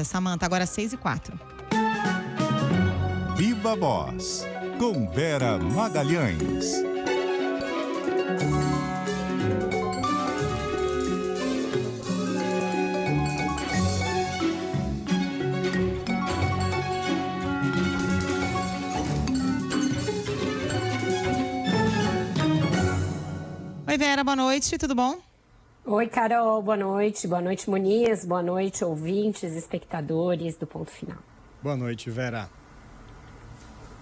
Samanta, agora 6h04. Viva Voz, com Vera Magalhães. Oi, Vera, boa noite, tudo bom? Oi, Carol, boa noite. Boa noite, Muniz. Boa noite, ouvintes, espectadores do Ponto Final. Boa noite, Vera.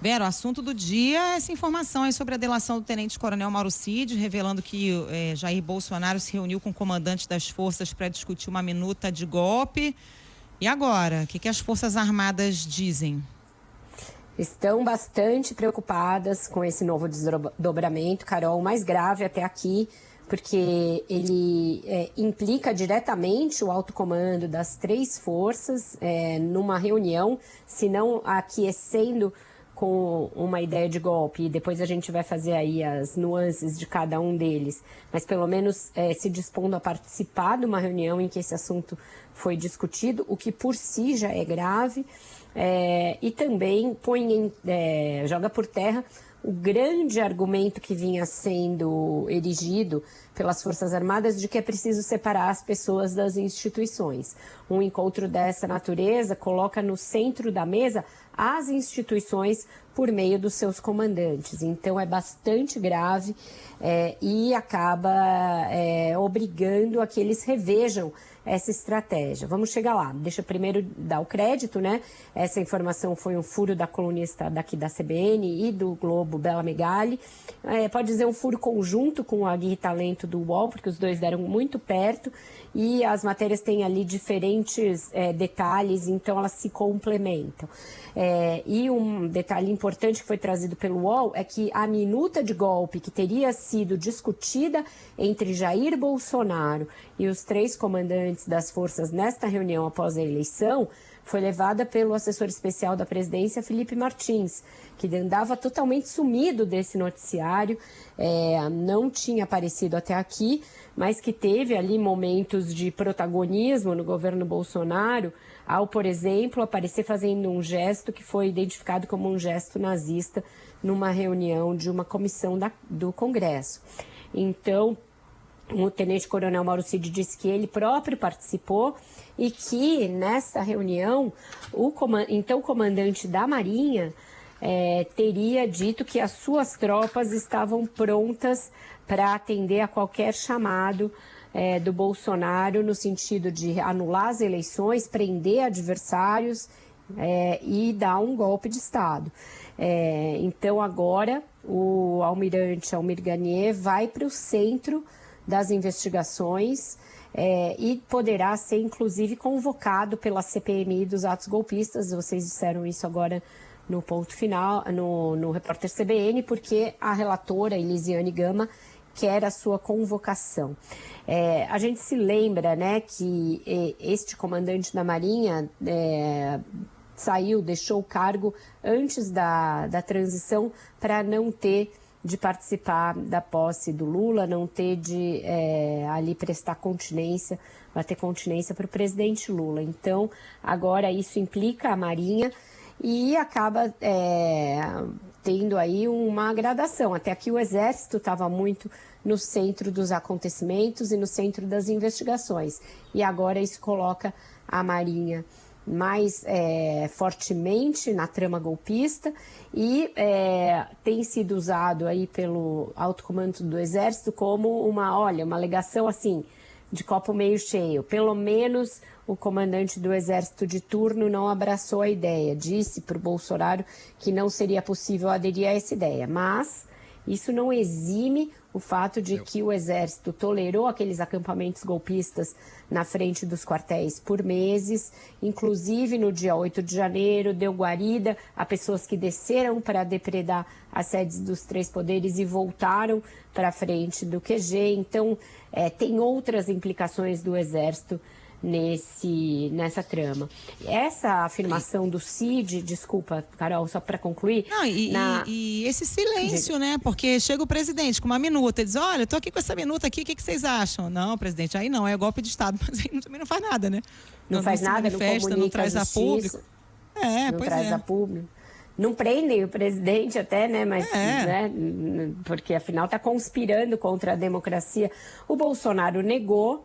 Vera, o assunto do dia é essa informação aí sobre a delação do tenente-coronel Mauro Cid, revelando que Jair Bolsonaro se reuniu com o comandante das forças para discutir uma minuta de golpe. E agora, o que as Forças Armadas dizem? Estão bastante preocupadas com esse novo desdobramento, Carol, o mais grave até aqui, porque ele implica diretamente o alto comando das três forças numa reunião, se não aquecendo com uma ideia de golpe, e depois a gente vai fazer aí as nuances de cada um deles, mas pelo menos se dispondo a participar de uma reunião em que esse assunto foi discutido, o que por si já é grave, e também joga por terra o grande argumento que vinha sendo erigido pelas Forças Armadas de que é preciso separar as pessoas das instituições. Um encontro dessa natureza coloca no centro da mesa as instituições por meio dos seus comandantes. Então é bastante grave e acaba obrigando a que eles revejam essa estratégia. Vamos chegar lá. Deixa eu primeiro dar o crédito, né? Essa informação foi um furo da colunista daqui da CBN e do Globo, Bela Megali. Pode dizer um furo conjunto com o Aguirre Talento do UOL, porque os dois deram muito perto e as matérias têm ali diferentes detalhes, então elas se complementam. E um detalhe importante que foi trazido pelo UOL é que a minuta de golpe que teria sido discutida entre Jair Bolsonaro e os três comandantes das forças nesta reunião após a eleição foi levada pelo assessor especial da presidência, Felipe Martins, que andava totalmente sumido desse noticiário, não tinha aparecido até aqui, mas que teve ali momentos de protagonismo no governo Bolsonaro, ao, por exemplo, aparecer fazendo um gesto que foi identificado como um gesto nazista numa reunião de uma comissão do Congresso. Então, o tenente-coronel Mauro Cid disse que ele próprio participou e que, nessa reunião, o comandante da Marinha teria dito que as suas tropas estavam prontas para atender a qualquer chamado do Bolsonaro no sentido de anular as eleições, prender adversários e dar um golpe de Estado. Então, agora, o almirante Almir Garnier vai para o centro das investigações e poderá ser, inclusive, convocado pela CPMI dos atos golpistas. Vocês disseram isso agora no Ponto Final, no Repórter CBN, porque a relatora Elisiane Gama quer a sua convocação. A gente se lembra, né, que este comandante da Marinha deixou o cargo antes da transição para não ter de participar da posse do Lula, não ter de ali prestar continência, bater continência para o presidente Lula. Então, agora isso implica a Marinha e acaba tendo aí uma gradação. Até aqui o Exército estava muito no centro dos acontecimentos e no centro das investigações. E agora isso coloca a Marinha mais fortemente na trama golpista e tem sido usado aí pelo alto comando do Exército como uma alegação assim, de copo meio cheio. Pelo menos o comandante do Exército de turno não abraçou a ideia, disse para o Bolsonaro que não seria possível aderir a essa ideia, mas isso não exime o fato de que o Exército tolerou aqueles acampamentos golpistas na frente dos quartéis por meses, inclusive no dia 8 de janeiro, deu guarida a pessoas que desceram para depredar as sedes dos três poderes e voltaram para a frente do QG. Então, tem outras implicações do Exército nessa trama. Essa afirmação do Cid, desculpa, Carol, só para concluir... Não, e esse silêncio, né? Porque chega o presidente com uma minuta e diz, olha, eu tô aqui com essa minuta aqui, o que vocês acham? Não, presidente, aí não, é golpe de Estado, mas aí também não faz nada, né? Não faz nada, não comunica, não traz a público. Não traz a público. Não prendem o presidente até, né? Mas, né? Porque afinal está conspirando contra a democracia. O Bolsonaro negou,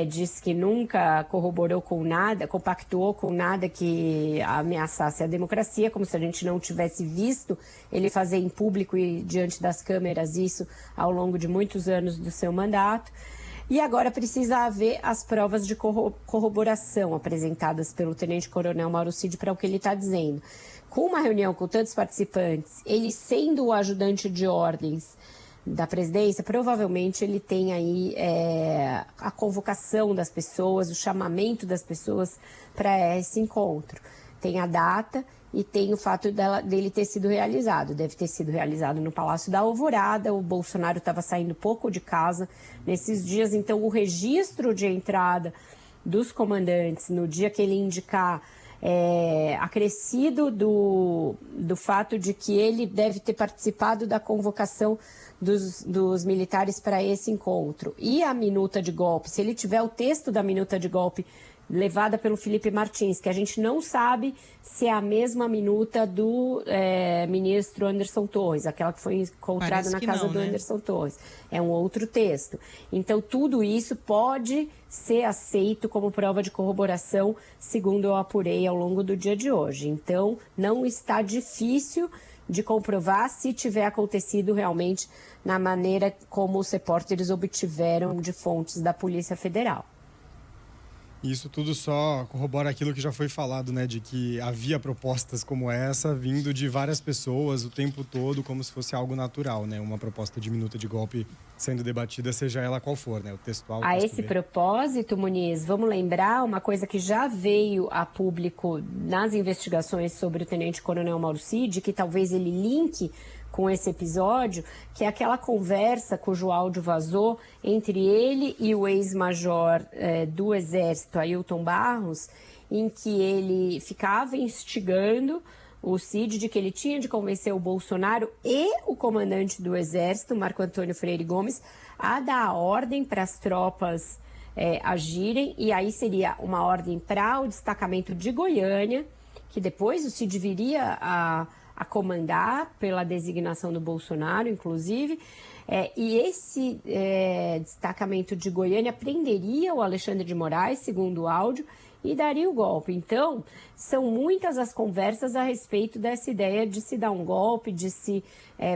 disse que nunca corroborou com nada, compactuou com nada que ameaçasse a democracia, como se a gente não tivesse visto ele fazer em público e diante das câmeras isso ao longo de muitos anos do seu mandato. E agora precisa haver as provas de corroboração apresentadas pelo tenente-coronel Mauro Cid para o que ele está dizendo. Com uma reunião com tantos participantes, ele sendo o ajudante de ordens da presidência, provavelmente ele tem aí a convocação das pessoas, o chamamento das pessoas para esse encontro. Tem a data e tem o fato dele ter sido realizado. Deve ter sido realizado no Palácio da Alvorada. O Bolsonaro estava saindo pouco de casa nesses dias, então o registro de entrada dos comandantes no dia que ele indicar acrescido do fato de que ele deve ter participado da convocação dos militares para esse encontro. E a minuta de golpe, se ele tiver o texto da minuta de golpe levada pelo Felipe Martins, que a gente não sabe se é a mesma minuta do ministro Anderson Torres, aquela que foi encontrada na casa do Anderson Torres. É um outro texto. Então, tudo isso pode ser aceito como prova de corroboração, segundo eu apurei ao longo do dia de hoje. Então, não está difícil de comprovar se tiver acontecido realmente na maneira como os repórteres obtiveram de fontes da Polícia Federal. Isso tudo só corrobora aquilo que já foi falado, né? De que havia propostas como essa vindo de várias pessoas o tempo todo, como se fosse algo natural, né? Uma proposta de minuta de golpe sendo debatida, seja ela qual for, né? O textual. A esse propósito, Muniz, vamos lembrar uma coisa que já veio a público nas investigações sobre o tenente-coronel Mauro Cid, que talvez ele linke com esse episódio, que é aquela conversa cujo áudio vazou entre ele e o ex-major do Exército, Ailton Barros, em que ele ficava instigando o Cid de que ele tinha de convencer o Bolsonaro e o comandante do Exército, Marco Antônio Freire Gomes, a dar a ordem para as tropas agirem, e aí seria uma ordem para o destacamento de Goiânia, que depois o Cid viria a comandar pela designação do Bolsonaro, inclusive, e esse destacamento de Goiânia prenderia o Alexandre de Moraes, segundo o áudio, e daria o golpe. Então, são muitas as conversas a respeito dessa ideia de se dar um golpe, de se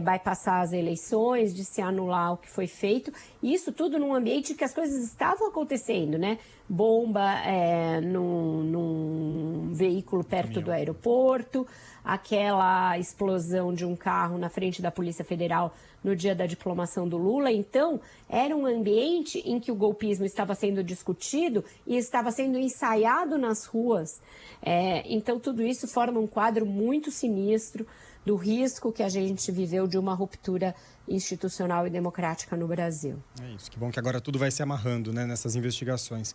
bypassar as eleições, de se anular o que foi feito. Isso tudo num ambiente que as coisas estavam acontecendo, né? Bomba num veículo perto do aeroporto, aquela explosão de um carro na frente da Polícia Federal no dia da diplomação do Lula. Então, era um ambiente em que o golpismo estava sendo discutido e estava sendo ensaiado nas ruas. Então, tudo isso forma um quadro muito sinistro do risco que a gente viveu de uma ruptura institucional e democrática no Brasil. É isso, que bom que agora tudo vai se amarrando, né, nessas investigações.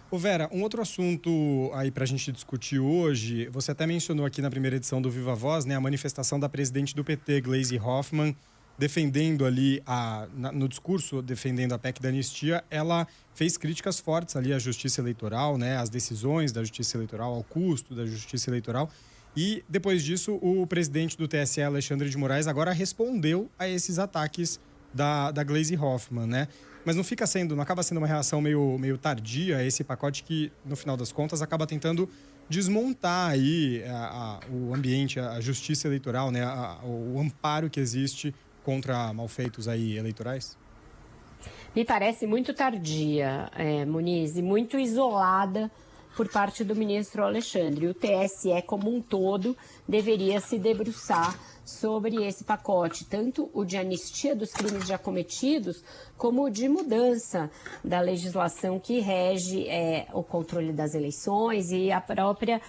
Ô Vera, um outro assunto aí para a gente discutir hoje, você até mencionou aqui na primeira edição do Viva Voz, né, a manifestação da presidente do PT, Gleisi Hoffmann, defendendo ali, no discurso defendendo a PEC da anistia, ela fez críticas fortes ali à justiça eleitoral, né, às decisões da justiça eleitoral, ao custo da justiça eleitoral. E depois disso, o presidente do TSE, Alexandre de Moraes, agora respondeu a esses ataques da Gleisi Hoffmann, né? Mas não acaba sendo uma reação meio tardia a esse pacote que, no final das contas, acaba tentando desmontar aí o ambiente, a justiça eleitoral, né? O amparo que existe contra malfeitos aí eleitorais? Me parece muito tardia, Muniz, e muito isolada por parte do ministro Alexandre. O TSE, como um todo, deveria se debruçar sobre esse pacote, tanto o de anistia dos crimes já cometidos, como o de mudança da legislação que rege o controle das eleições e a própria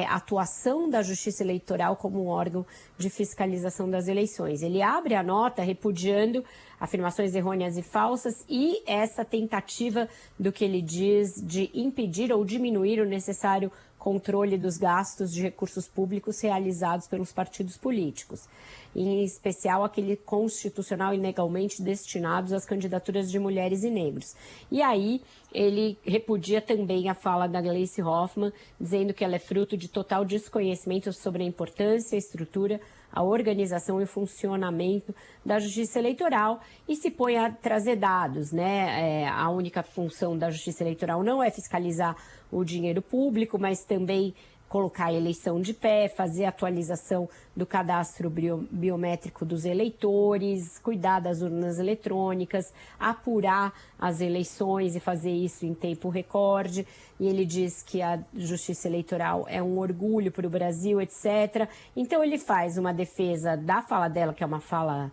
atuação da Justiça Eleitoral como um órgão de fiscalização das eleições. Ele abre a nota repudiando afirmações errôneas e falsas e essa tentativa do que ele diz de impedir ou diminuir o necessário controle dos gastos de recursos públicos realizados pelos partidos políticos, em especial aquele constitucional e legalmente destinados às candidaturas de mulheres e negros. E aí ele repudia também a fala da Gleice Hoffmann, dizendo que ela é fruto de total desconhecimento sobre a importância, a estrutura, a organização e o funcionamento da Justiça Eleitoral e se põe a trazer dados, né? A única função da Justiça Eleitoral não é fiscalizar o dinheiro público, mas também colocar a eleição de pé, fazer a atualização do cadastro biométrico dos eleitores, cuidar das urnas eletrônicas, apurar as eleições e fazer isso em tempo recorde. E ele diz que a Justiça Eleitoral é um orgulho para o Brasil, etc. Então ele faz uma defesa da fala dela, que é uma fala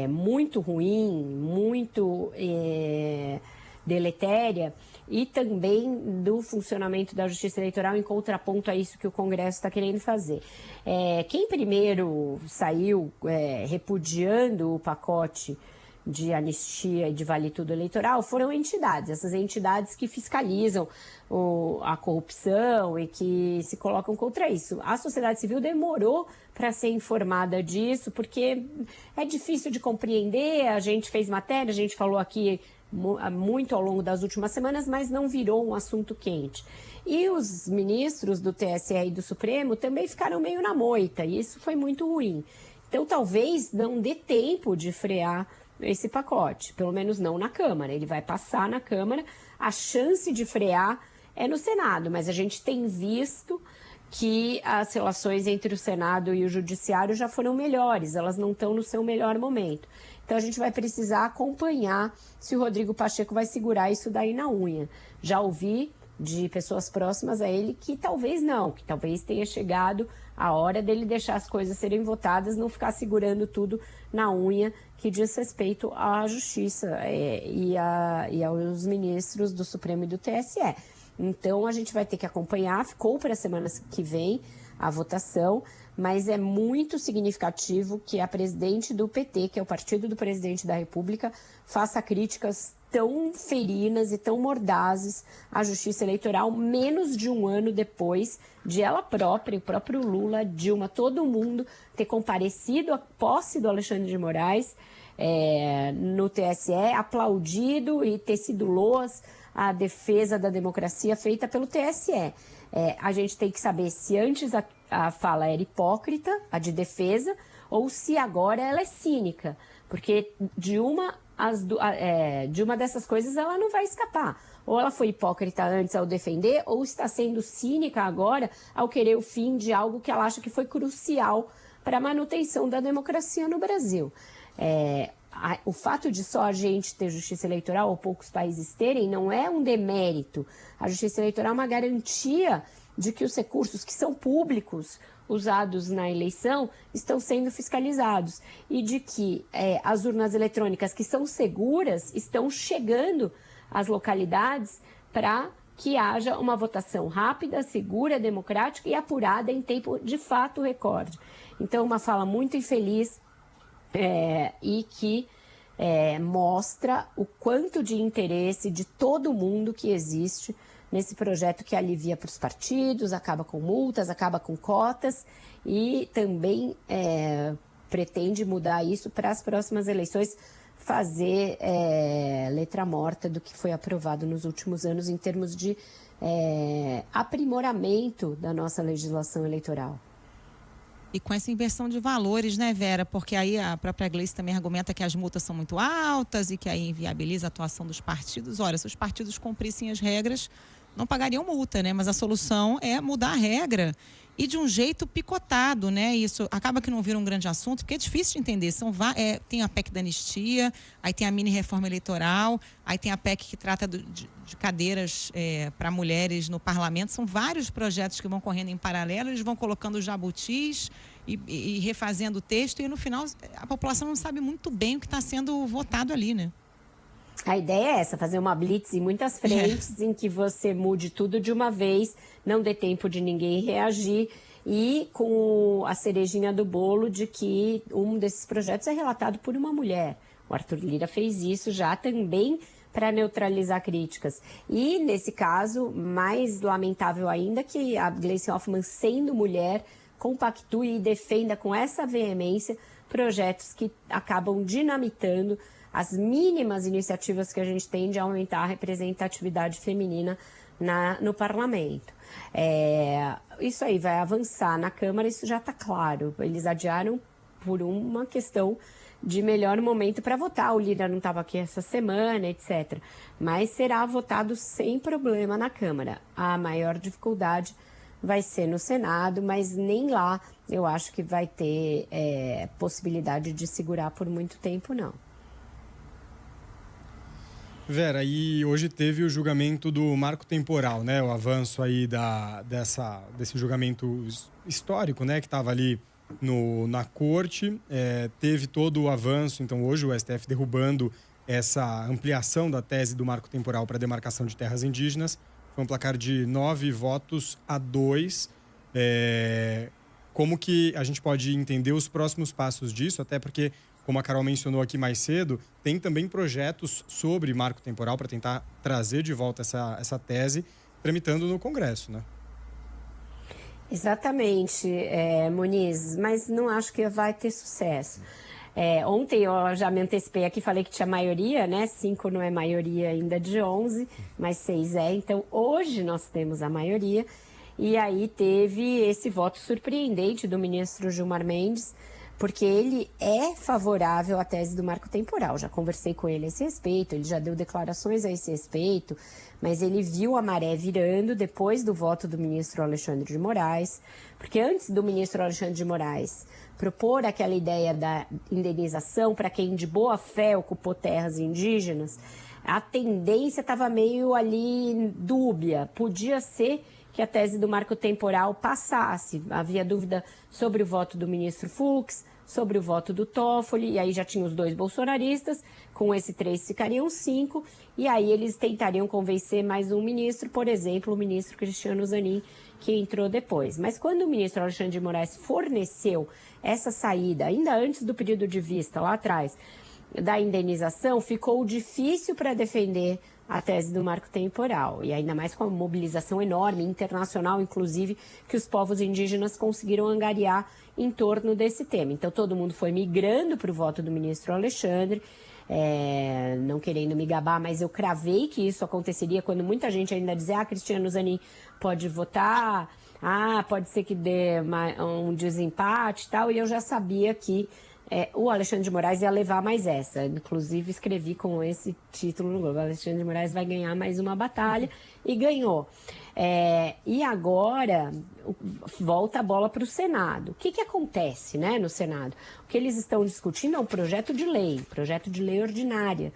muito ruim, muito deletéria, e também do funcionamento da Justiça Eleitoral em contraponto a isso que o Congresso está querendo fazer. Quem primeiro saiu repudiando o pacote de anistia e de vale-tudo eleitoral foram entidades, essas entidades que fiscalizam a corrupção e que se colocam contra isso. A sociedade civil demorou para ser informada disso, porque é difícil de compreender, a gente fez matéria, a gente falou aqui muito ao longo das últimas semanas, mas não virou um assunto quente. E os ministros do TSE e do Supremo também ficaram meio na moita, e isso foi muito ruim. Então, talvez não dê tempo de frear esse pacote, pelo menos não na Câmara. Ele vai passar na Câmara, a chance de frear é no Senado, mas a gente tem visto que as relações entre o Senado e o Judiciário já foram melhores, elas não estão no seu melhor momento. Então a gente vai precisar acompanhar se o Rodrigo Pacheco vai segurar isso daí na unha. Já ouvi de pessoas próximas a ele que talvez não, que talvez tenha chegado a hora dele deixar as coisas serem votadas, não ficar segurando tudo na unha que diz respeito à Justiça e aos ministros do Supremo e do TSE. Então a gente vai ter que acompanhar, ficou para a semana que vem a votação, mas é muito significativo que a presidente do PT, que é o partido do presidente da República, faça críticas tão ferinas e tão mordazes à Justiça Eleitoral, menos de um ano depois de ela própria, o próprio Lula, Dilma, todo mundo ter comparecido à posse do Alexandre de Moraes no TSE, aplaudido e ter sido loas a defesa da democracia feita pelo TSE. A gente tem que saber se antes a fala era hipócrita, a de defesa, ou se agora ela é cínica, porque de uma dessas coisas ela não vai escapar. Ou ela foi hipócrita antes ao defender, ou está sendo cínica agora ao querer o fim de algo que ela acha que foi crucial para a manutenção da democracia no Brasil. O fato de só a gente ter justiça eleitoral, ou poucos países terem, não é um demérito. A justiça eleitoral é uma garantia de que os recursos que são públicos usados na eleição estão sendo fiscalizados e de que as urnas eletrônicas que são seguras estão chegando às localidades para que haja uma votação rápida, segura, democrática e apurada em tempo de fato recorde. Então, uma fala muito infeliz e que mostra o quanto de interesse de todo mundo que existe nesse projeto que alivia para os partidos, acaba com multas, acaba com cotas e também pretende mudar isso para as próximas eleições, fazer letra morta do que foi aprovado nos últimos anos em termos de aprimoramento da nossa legislação eleitoral. E com essa inversão de valores, né, Vera? Porque aí a própria Gleice também argumenta que as multas são muito altas e que aí inviabiliza a atuação dos partidos. Olha, se os partidos cumprissem as regras, não pagariam multa, né? Mas a solução é mudar a regra e de um jeito picotado, né? Isso acaba que não vira um grande assunto, porque é difícil de entender. Tem a PEC da anistia, aí tem a mini-reforma eleitoral, aí tem a PEC que trata de cadeiras para mulheres no parlamento. São vários projetos que vão correndo em paralelo, eles vão colocando jabutis e refazendo o texto, e no final a população não sabe muito bem o que está sendo votado ali, né? A ideia é essa, fazer uma blitz em muitas frentes, em que você mude tudo de uma vez, não dê tempo de ninguém reagir, e com a cerejinha do bolo de que um desses projetos é relatado por uma mulher. O Arthur Lira fez isso já também para neutralizar críticas. E, nesse caso, mais lamentável ainda que a Gleisi Hoffmann, sendo mulher, compactue e defenda com essa veemência projetos que acabam dinamitando as mínimas iniciativas que a gente tem de aumentar a representatividade feminina no parlamento. Isso aí vai avançar na Câmara, isso já está claro. Eles adiaram por uma questão de melhor momento para votar. O Lira não estava aqui essa semana, etc. Mas será votado sem problema na Câmara. A maior dificuldade vai ser no Senado, mas nem lá eu acho que vai ter possibilidade de segurar por muito tempo, não. Vera, e hoje teve o julgamento do marco temporal, né? O avanço aí desse julgamento histórico, né? Que estava ali na corte. Teve todo o avanço, então hoje o STF derrubando essa ampliação da tese do marco temporal para demarcação de terras indígenas. Foi um placar de 9-2. Como que a gente pode entender os próximos passos disso? Até porque, como a Carol mencionou aqui mais cedo, tem também projetos sobre marco temporal para tentar trazer de volta essa tese, tramitando no Congresso, né? Exatamente, Muniz, mas não acho que vai ter sucesso. Ontem eu já me antecipei aqui, falei que tinha maioria, né? 5 não é maioria ainda de 11, mas 6 é. Então, hoje nós temos a maioria. E aí teve esse voto surpreendente do ministro Gilmar Mendes, porque ele é favorável à tese do marco temporal. Já conversei com ele a esse respeito, ele já deu declarações a esse respeito, mas ele viu a maré virando depois do voto do ministro Alexandre de Moraes, porque antes do ministro Alexandre de Moraes propor aquela ideia da indenização para quem de boa fé ocupou terras indígenas, a tendência estava meio ali dúbia, podia ser que a tese do marco temporal passasse. Havia dúvida sobre o voto do ministro Fux, sobre o voto do Toffoli, e aí já tinha os 2 bolsonaristas, com esse 3 ficariam 5, e aí eles tentariam convencer mais um ministro, por exemplo, o ministro Cristiano Zanin, que entrou depois. Mas quando o ministro Alexandre de Moraes forneceu essa saída, ainda antes do período de vista, lá atrás, da indenização, ficou difícil para defender a tese do marco temporal, e ainda mais com a mobilização enorme, internacional, inclusive, que os povos indígenas conseguiram angariar em torno desse tema. Então, todo mundo foi migrando para o voto do ministro Alexandre, não querendo me gabar, mas eu cravei que isso aconteceria quando muita gente ainda dizia, Cristiano Zanin pode votar, pode ser que dê um desempate e tal, e eu já sabia que o Alexandre de Moraes ia levar mais essa. Inclusive, escrevi com esse título no Globo. O Alexandre de Moraes vai ganhar mais uma batalha, e ganhou. E agora, volta a bola para o Senado. O que acontece, né, no Senado? O que eles estão discutindo é um projeto de lei ordinária,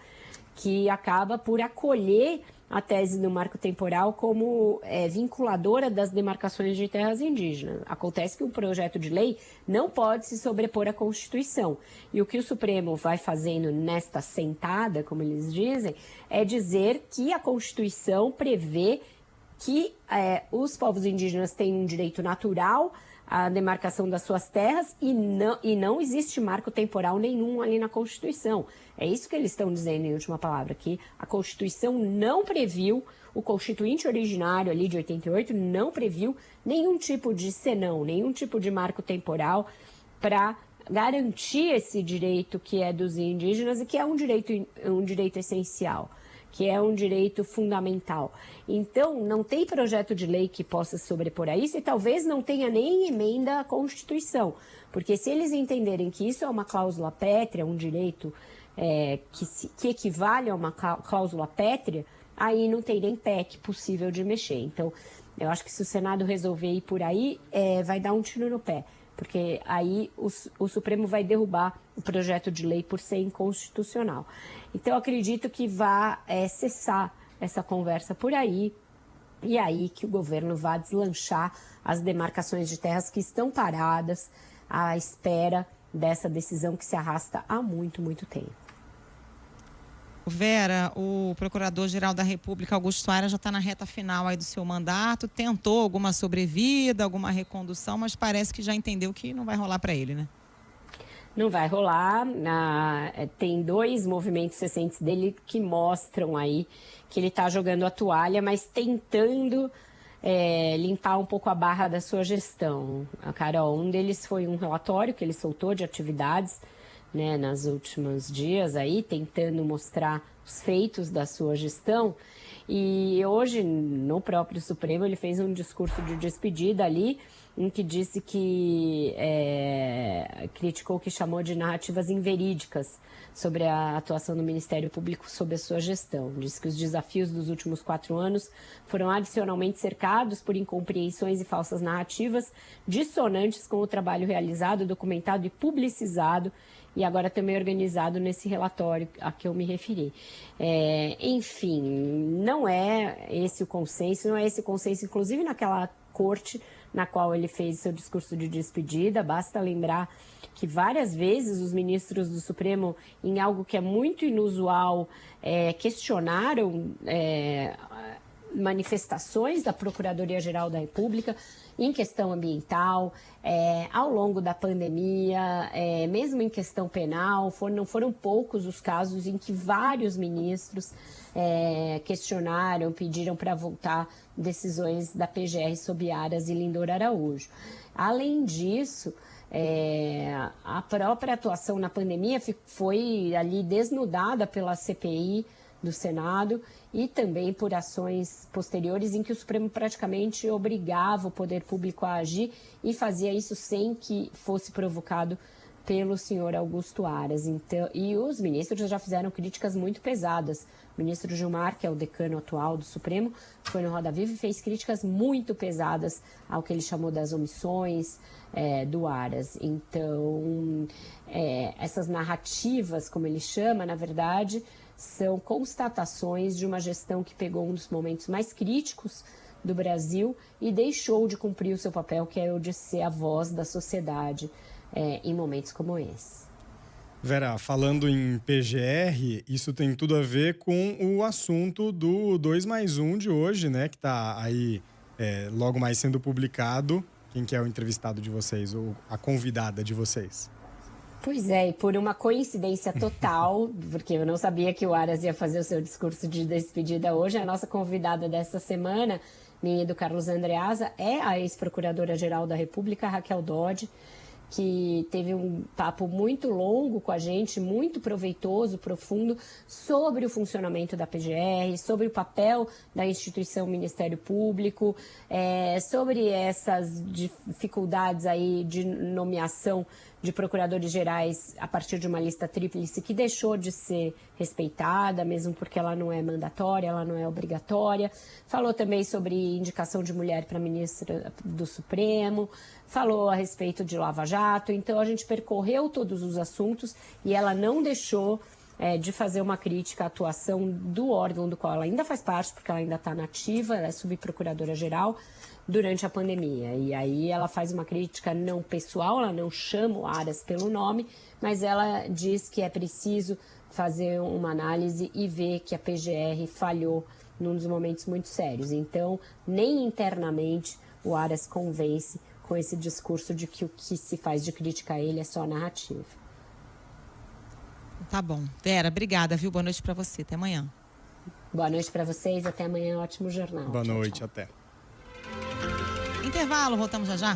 que acaba por acolher a tese do marco temporal como vinculadora das demarcações de terras indígenas. Acontece que o projeto de lei não pode se sobrepor à Constituição. E o que o Supremo vai fazendo nesta sentada, como eles dizem, é dizer que a Constituição prevê que os povos indígenas têm um direito natural à demarcação das suas terras e não existe marco temporal nenhum ali na Constituição. É isso que eles estão dizendo em última palavra, que a Constituição não previu, o Constituinte originário ali de 88 não previu nenhum tipo de senão, nenhum tipo de marco temporal para garantir esse direito que é dos indígenas e que é um direito essencial, que é um direito fundamental. Então, não tem projeto de lei que possa sobrepor a isso e talvez não tenha nem emenda à Constituição, porque se eles entenderem que isso é uma cláusula pétrea, um direito que equivale a uma cláusula pétrea, aí não tem nem PEC possível de mexer. Então, Eu acho que se o Senado resolver ir por aí, vai dar um tiro no pé, porque aí o Supremo vai derrubar o projeto de lei por ser inconstitucional. Então, eu acredito que vai cessar essa conversa por aí, e aí que o governo vai deslanchar as demarcações de terras que estão paradas à espera dessa decisão que se arrasta há muito, muito tempo. Vera, o Procurador-Geral da República, Augusto Aras, já está na reta final aí do seu mandato, tentou alguma sobrevida, alguma recondução, mas parece que já entendeu que não vai rolar para ele, né? Não vai rolar. Tem 2 movimentos recentes dele que mostram aí que ele está jogando a toalha, mas tentando limpar um pouco a barra da sua gestão. Carol, um deles foi um relatório que ele soltou de atividades, né, nos últimos dias aí, tentando mostrar os feitos da sua gestão. E hoje, no próprio Supremo, ele fez um discurso de despedida ali, em que disse que criticou o que chamou de narrativas inverídicas sobre a atuação do Ministério Público sob a sua gestão. Disse que os desafios dos últimos 4 anos foram adicionalmente cercados por incompreensões e falsas narrativas dissonantes com o trabalho realizado, documentado e publicizado, e agora também organizado nesse relatório a que eu me referi. Enfim, não é esse o consenso, inclusive naquela corte na qual ele fez seu discurso de despedida. Basta lembrar que várias vezes os ministros do Supremo, em algo que é muito inusual, questionaram manifestações da Procuradoria-Geral da República em questão ambiental, ao longo da pandemia, mesmo em questão penal. Não foram poucos os casos em que vários ministros questionaram, pediram para voltar decisões da PGR sob Aras e Lindor Araújo. Além disso, a própria atuação na pandemia foi ali desnudada pela CPI do Senado e também por ações posteriores em que o Supremo praticamente obrigava o poder público a agir e fazia isso sem que fosse provocado pelo senhor Augusto Aras. Então, e os ministros já fizeram críticas muito pesadas. O ministro Gilmar, que é o decano atual do Supremo, foi no Roda Viva e fez críticas muito pesadas ao que ele chamou das omissões do Aras. Então, essas narrativas, como ele chama, na verdade, são constatações de uma gestão que pegou um dos momentos mais críticos do Brasil e deixou de cumprir o seu papel, que é o de ser a voz da sociedade em momentos como esse. Vera, falando em PGR, isso tem tudo a ver com o assunto do 2+1 de hoje, né? Que está aí logo mais sendo publicado. Quem que é o entrevistado de vocês, ou a convidada de vocês? Pois é, e por uma coincidência total, porque eu não sabia que o Aras ia fazer o seu discurso de despedida hoje, a nossa convidada dessa semana, minha e do Carlos Andreasa, é a ex-procuradora-geral da República, Raquel Dodge, que teve um papo muito longo com a gente, muito proveitoso, profundo, sobre o funcionamento da PGR, sobre o papel da instituição Ministério Público, sobre essas dificuldades aí de nomeação de procuradores gerais a partir de uma lista tríplice que deixou de ser respeitada, mesmo porque ela não é mandatória, ela não é obrigatória. Falou também sobre indicação de mulher para ministra do Supremo, falou a respeito de Lava Jato. Então, a gente percorreu todos os assuntos e ela não deixou de fazer uma crítica à atuação do órgão do qual ela ainda faz parte, porque ela ainda está nativa, ela é subprocuradora-geral, durante a pandemia. E aí ela faz uma crítica não pessoal, ela não chama o Aras pelo nome, mas ela diz que é preciso fazer uma análise e ver que a PGR falhou num dos momentos muito sérios. Então, nem internamente o Aras convence com esse discurso de que o que se faz de crítica a ele é só narrativa. Tá bom. Vera, obrigada, viu? Boa noite para você. Até amanhã. Boa noite para vocês. Até amanhã. Ótimo jornal. Boa noite. Até. Intervalo. Voltamos já já.